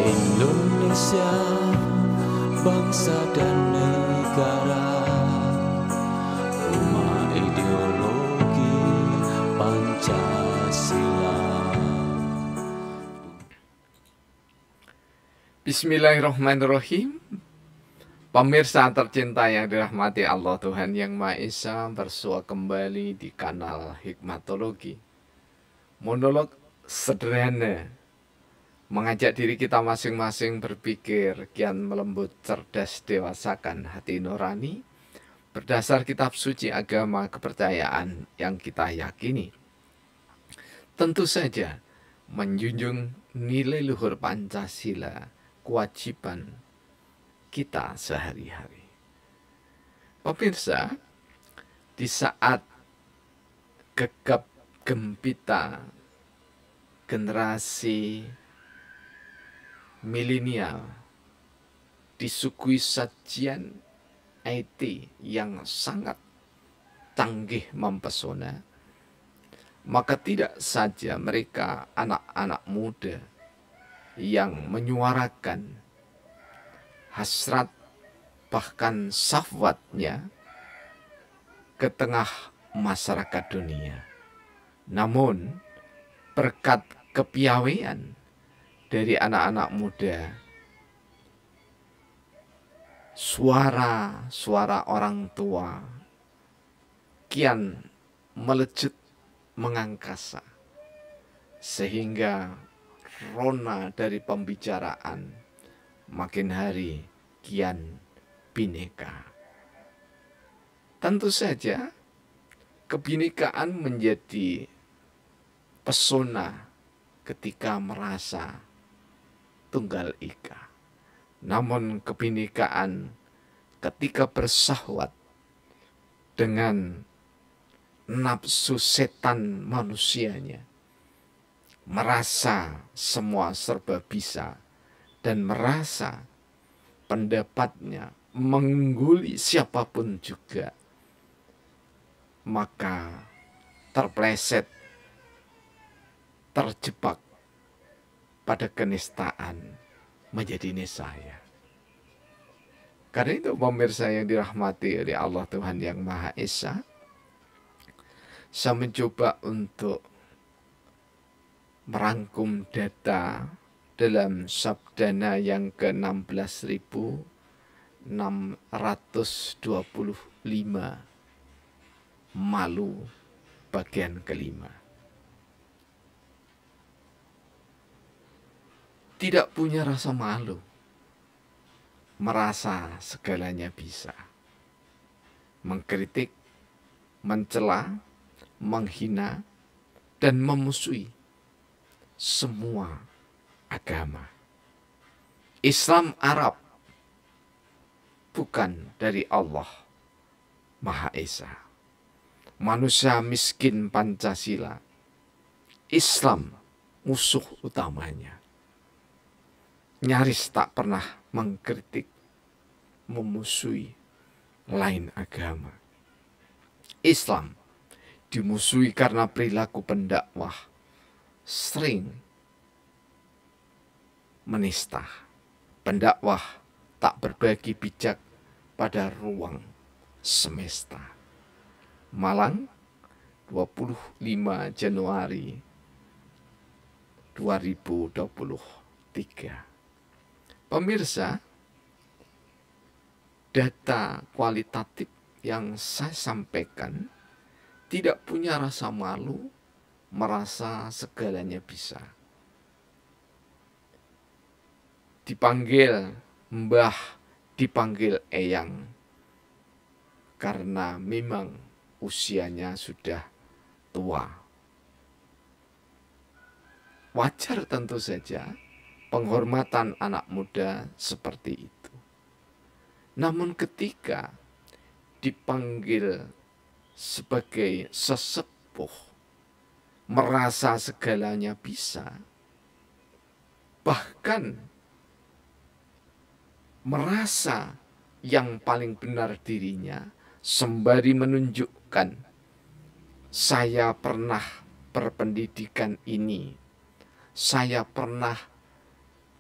Indonesia, bangsa dan negara, rumah ideologi Pancasila. Bismillahirrahmanirrahim. Pemirsa tercinta yang dirahmati Allah Tuhan Yang Maha Esa, bersua kembali di kanal Hikmatologi. Monolog sederhana mengajak diri kita masing-masing berpikir kian melembut, cerdas, dewasakan hati nurani berdasar kitab suci agama kepercayaan yang kita yakini. Tentu saja menjunjung nilai luhur Pancasila kewajiban kita sehari-hari. Pemirsa, di saat gegap gempita generasi milenial disuguhi sajian IT yang sangat canggih mempesona, maka tidak saja mereka anak-anak muda yang menyuarakan hasrat bahkan syahwatnya ke tengah masyarakat dunia, namun berkat kepiawaian dari anak-anak muda, suara orang tua kian melejit mengangkasa, sehingga rona dari pembicaraan makin hari kian bineka. Tentu saja kebinekaan menjadi pesona ketika merasa tunggal ika. Namun kebinekaan ketika bersahwat dengan nafsu setan manusianya, merasa semua serba bisa dan merasa pendapatnya mengungguli siapapun juga, maka terpleset, terjebak pada kenistaan menjadi niscaya. Karena itu pemirsa yang dirahmati oleh Allah Tuhan Yang Maha Esa, saya mencoba untuk merangkum data dalam sabdana yang ke-16.625 Malu bagian kelima. Tidak punya rasa malu, merasa segalanya bisa, mengkritik, mencela, menghina, dan memusuhi semua agama. Islam Arab bukan dari Allah Maha Esa. Manusia miskin Pancasila, Islam musuh utamanya. Nyaris tak pernah mengkritik, memusuhi lain agama. Islam dimusuhi karena perilaku pendakwah sering menista. Pendakwah tak berbagi bijak pada ruang semesta. Malang, 25 Januari 2023. Pemirsa, data kualitatif yang saya sampaikan tidak punya rasa malu, merasa segalanya bisa. Dipanggil Mbah, dipanggil Eyang, karena memang usianya sudah tua. Wajar tentu saja penghormatan anak muda seperti itu. Namun ketika dipanggil sebagai sesepuh, merasa segalanya bisa, bahkan merasa yang paling benar dirinya, sembari menunjukkan saya pernah berpendidikan ini, saya pernah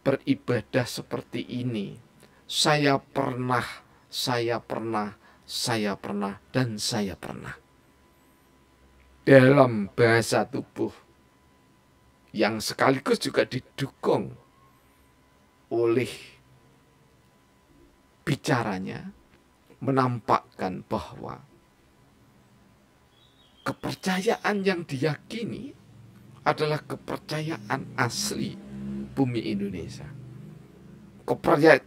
beribadah seperti ini. Saya pernah, dan saya pernah. Dalam bahasa tubuh yang sekaligus juga didukung oleh bicaranya, menampakkan bahwa kepercayaan yang diyakini adalah kepercayaan asli bumi Indonesia.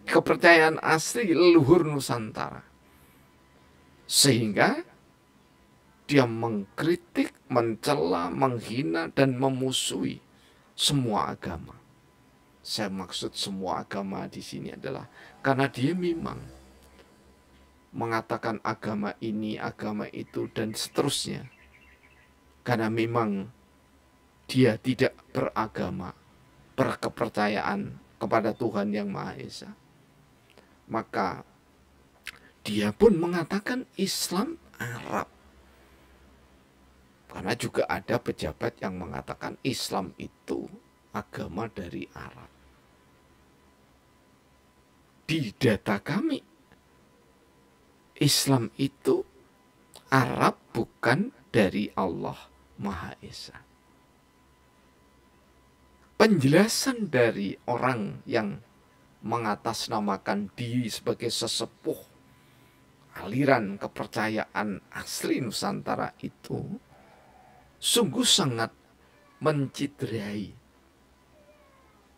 Kepercayaan asli leluhur Nusantara. Sehingga dia mengkritik, mencela, menghina, dan memusuhi semua agama. Saya maksud semua agama di sini adalah karena dia memang mengatakan agama ini, agama itu, dan seterusnya. Karena memang dia tidak beragama, berkepercayaan kepada Tuhan Yang Maha Esa. Maka dia pun mengatakan Islam Arab. Karena juga ada pejabat yang mengatakan Islam itu agama dari Arab. Di data kami, Islam itu Arab, bukan dari Allah Maha Esa. Penjelasan dari orang yang mengatasnamakan diri sebagai sesepuh aliran kepercayaan asli Nusantara itu sungguh sangat menciderai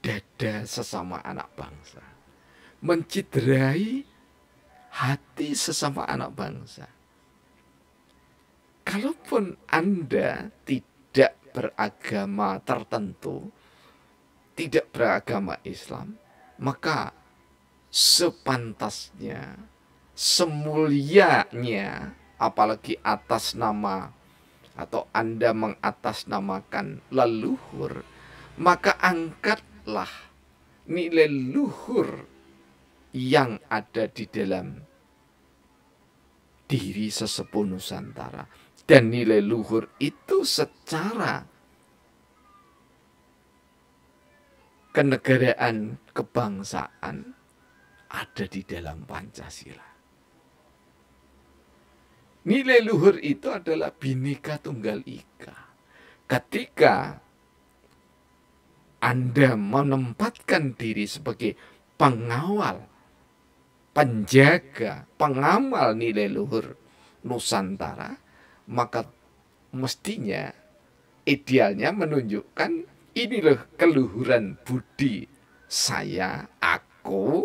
dada sesama anak bangsa, menciderai hati sesama anak bangsa. Kalaupun Anda tidak beragama tertentu, tidak beragama Islam, maka sepantasnya, semulianya, apalagi atas nama atau Anda mengatasnamakan leluhur, maka angkatlah nilai luhur yang ada di dalam diri sesepuh Nusantara. Dan nilai luhur itu secara kenegaraan, kebangsaan ada di dalam Pancasila. Nilai luhur itu adalah Bhinneka Tunggal Ika. Ketika Anda menempatkan diri sebagai pengawal, penjaga, pengamal nilai luhur Nusantara, maka mestinya idealnya menunjukkan ini loh keluhuran budi saya, aku,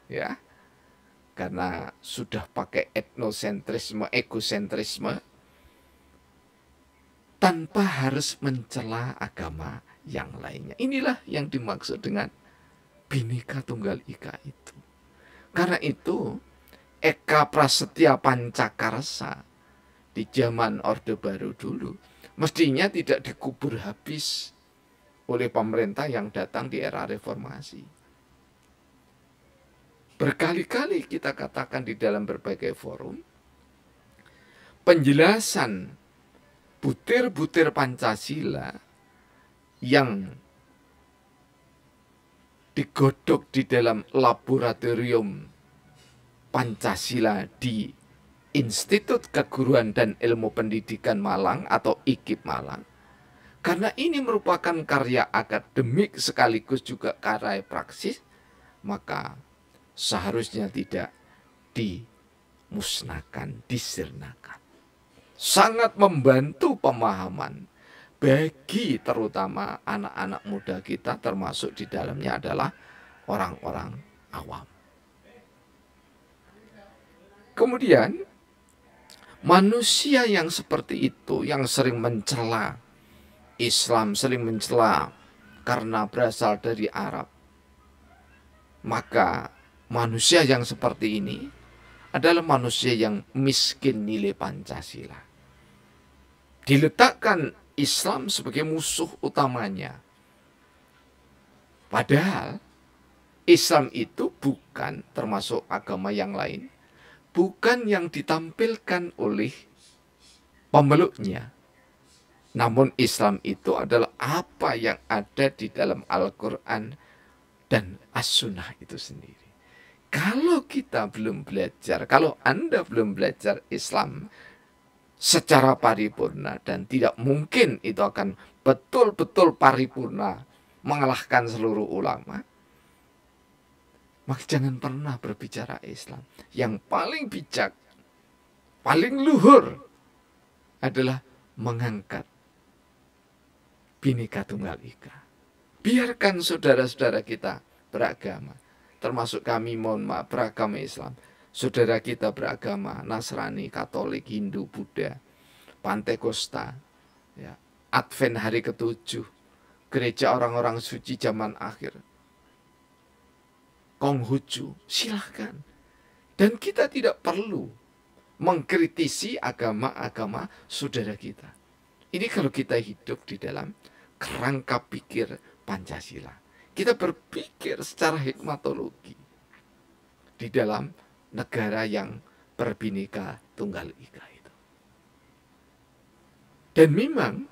ya. Karena sudah pakai etnosentrisme, egosentrisme, tanpa harus mencela agama yang lainnya. Inilah yang dimaksud dengan Bhinneka Tunggal Ika itu. Karena itu, Eka Prasetya Pancakarsa di zaman Orde Baru dulu mestinya tidak dikubur habis oleh pemerintah yang datang di era reformasi. Berkali-kali kita katakan di dalam berbagai forum, penjelasan butir-butir Pancasila yang digodok di dalam laboratorium Pancasila di Institut Keguruan dan Ilmu Pendidikan Malang atau IKIP Malang, karena ini merupakan karya akademik sekaligus juga karya praksis, maka seharusnya tidak dimusnahkan, disirnakan. Sangat membantu pemahaman bagi terutama anak-anak muda kita, termasuk di dalamnya adalah orang-orang awam. Kemudian manusia yang seperti itu, yang sering mencela Islam, sering mencela karena berasal dari Arab, maka manusia yang seperti ini adalah manusia yang miskin nilai Pancasila. Diletakkan Islam sebagai musuh utamanya. Padahal Islam itu bukan, termasuk agama yang lain, bukan yang ditampilkan oleh pemeluknya. Namun Islam itu adalah apa yang ada di dalam Al-Quran dan as-sunnah itu sendiri. Kalau kita belum belajar, kalau Anda belum belajar Islam secara paripurna, dan tidak mungkin itu akan betul-betul paripurna mengalahkan seluruh ulama, maka jangan pernah berbicara Islam. Yang paling bijak, paling luhur adalah mengangkat Bhinneka Tunggal Ika. Biarkan saudara-saudara kita beragama, termasuk kami, mohon maaf, beragama Islam. Saudara kita beragama Nasrani, Katolik, Hindu, Buddha, Pantekosta, ya, Advent hari ke-7, gereja orang-orang suci zaman akhir, Konghucu, silahkan. Dan kita tidak perlu mengkritisi agama-agama saudara kita. Ini kalau kita hidup di dalam kerangka pikir Pancasila. Kita berpikir secara hikmatologi di dalam negara yang berbhinneka tunggal ika itu. Dan memang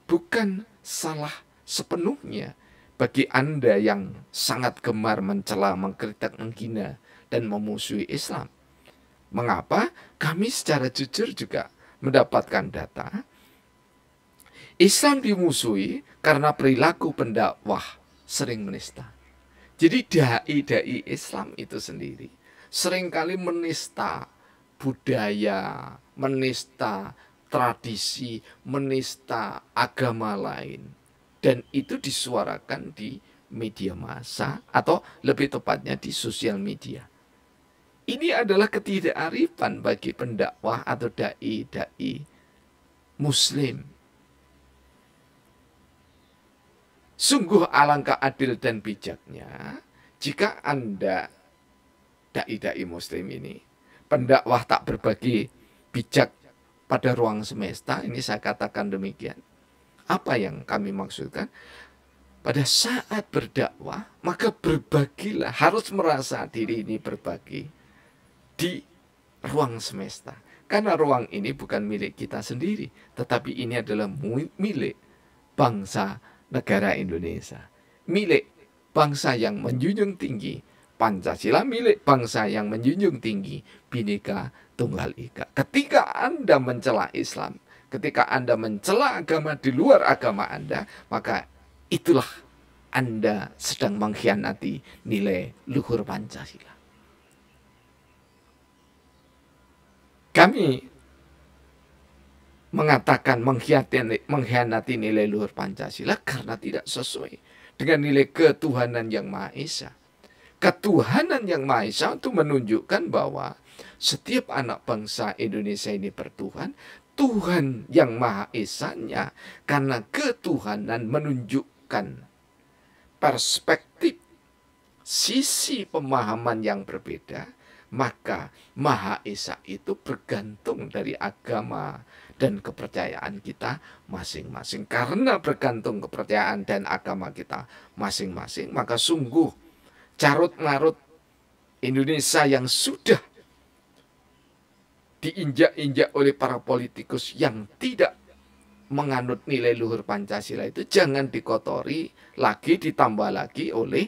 bukan salah sepenuhnya bagi Anda yang sangat gemar mencela, mengkritik, menghina, dan memusuhi Islam. Mengapa? Kami secara jujur juga mendapatkan data Islam dimusuhi karena perilaku pendakwah sering menista. Jadi dai-dai Islam itu sendiri seringkali menista budaya, menista tradisi, menista agama lain. Dan itu disuarakan di media massa atau lebih tepatnya di sosial media. Ini adalah ketidakarifan bagi pendakwah atau dai-dai Muslim. Sungguh alangkah adil dan bijaknya jika Anda, dai-dai Muslim ini, pendakwah tak berbagi bijak pada ruang semesta. Ini saya katakan demikian. Apa yang kami maksudkan? Pada saat berdakwah, maka berbagilah, harus merasa diri ini berbagi di ruang semesta. Karena ruang ini bukan milik kita sendiri, tetapi ini adalah milik bangsa negara Indonesia. Milik bangsa yang menjunjung tinggi Pancasila, milik bangsa yang menjunjung tinggi Bhinneka Tunggal Ika. Ketika Anda mencela Islam, ketika Anda mencela agama di luar agama Anda, maka itulah Anda sedang mengkhianati nilai luhur Pancasila. Kami mengatakan mengkhianati nilai luhur Pancasila karena tidak sesuai dengan nilai ketuhanan yang Maha Esa. Ketuhanan yang Maha Esa itu menunjukkan bahwa setiap anak bangsa Indonesia ini bertuhan. Tuhan yang Maha Esanya, karena ketuhanan menunjukkan perspektif sisi pemahaman yang berbeda, maka Maha Esa itu bergantung dari agama dan kepercayaan kita masing-masing. Karena bergantung kepercayaan dan agama kita masing-masing, maka sungguh carut-marut Indonesia yang sudah diinjak-injak oleh para politikus yang tidak menganut nilai luhur Pancasila itu jangan dikotori lagi, ditambah lagi oleh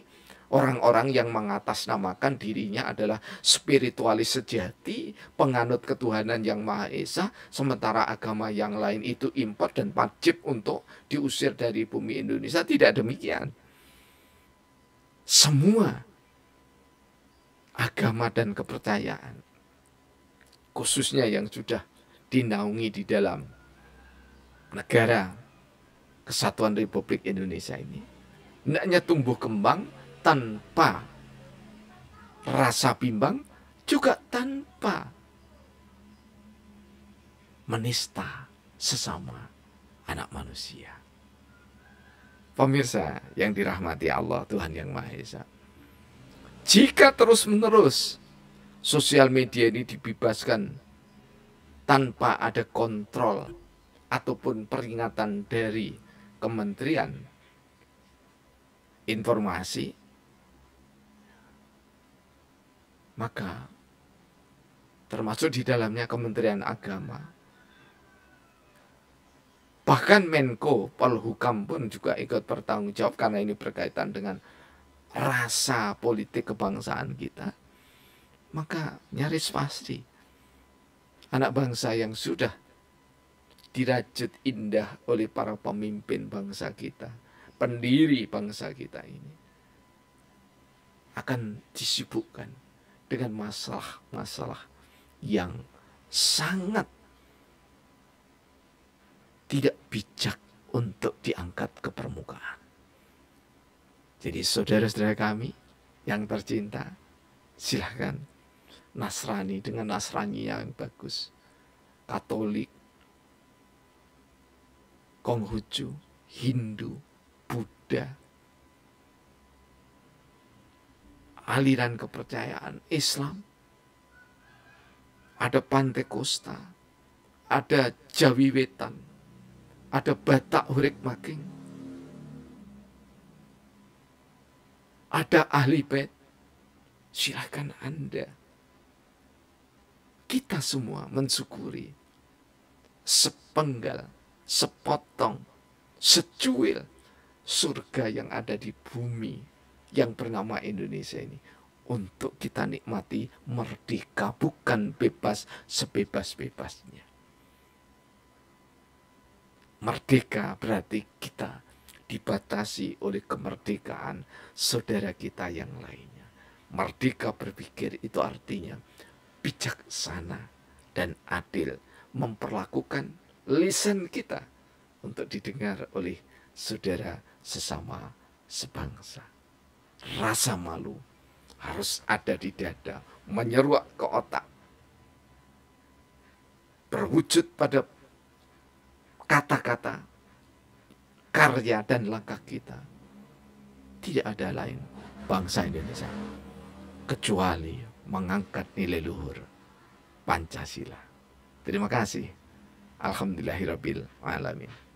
orang-orang yang mengatasnamakan dirinya adalah spiritualis sejati, penganut ketuhanan yang Maha Esa, sementara agama yang lain itu impor dan wajib untuk diusir dari bumi Indonesia. Tidak demikian. Semua agama dan kepercayaan, khususnya yang sudah dinaungi di dalam negara Kesatuan Republik Indonesia ini, hendaknya tumbuh kembang tanpa rasa bimbang, juga tanpa menista sesama anak manusia. Pemirsa yang dirahmati Allah, Tuhan yang Maha Esa, jika terus-menerus sosial media ini dibebaskan tanpa ada kontrol ataupun peringatan dari Kementerian Informasi, maka termasuk di dalamnya Kementerian Agama, bahkan Menko Polhukam pun juga ikut bertanggung jawab karena ini berkaitan dengan rasa politik kebangsaan kita, maka nyaris pasti anak bangsa yang sudah dirajut indah oleh para pemimpin bangsa kita, pendiri bangsa kita ini, akan disibukkan dengan masalah-masalah yang sangat tidak bijak untuk diangkat ke permukaan. Jadi saudara-saudara kami yang tercinta, silahkan Nasrani dengan Nasrani yang bagus, Katolik, Konghucu, Hindu, Buddha, aliran kepercayaan Islam, ada Pantekosta, ada Jawi Wetan, ada Batak Hurik Making, ada ahli bait. Silakan Anda, kita semua mensyukuri sepenggal, sepotong, secuil surga yang ada di bumi yang bernama Indonesia ini, untuk kita nikmati merdeka, bukan bebas sebebas-bebasnya. Merdeka berarti kita dibatasi oleh kemerdekaan saudara kita yang lainnya. Merdeka berpikir itu artinya bijaksana dan adil, memperlakukan lisan kita untuk didengar oleh saudara sesama sebangsa. Rasa malu harus ada di dada, menyeruak ke otak, berwujud pada kata-kata, karya dan langkah kita. Tidak ada lain bangsa Indonesia kecuali mengangkat nilai luhur Pancasila. Terima kasih. Alhamdulillahirabbil alamin.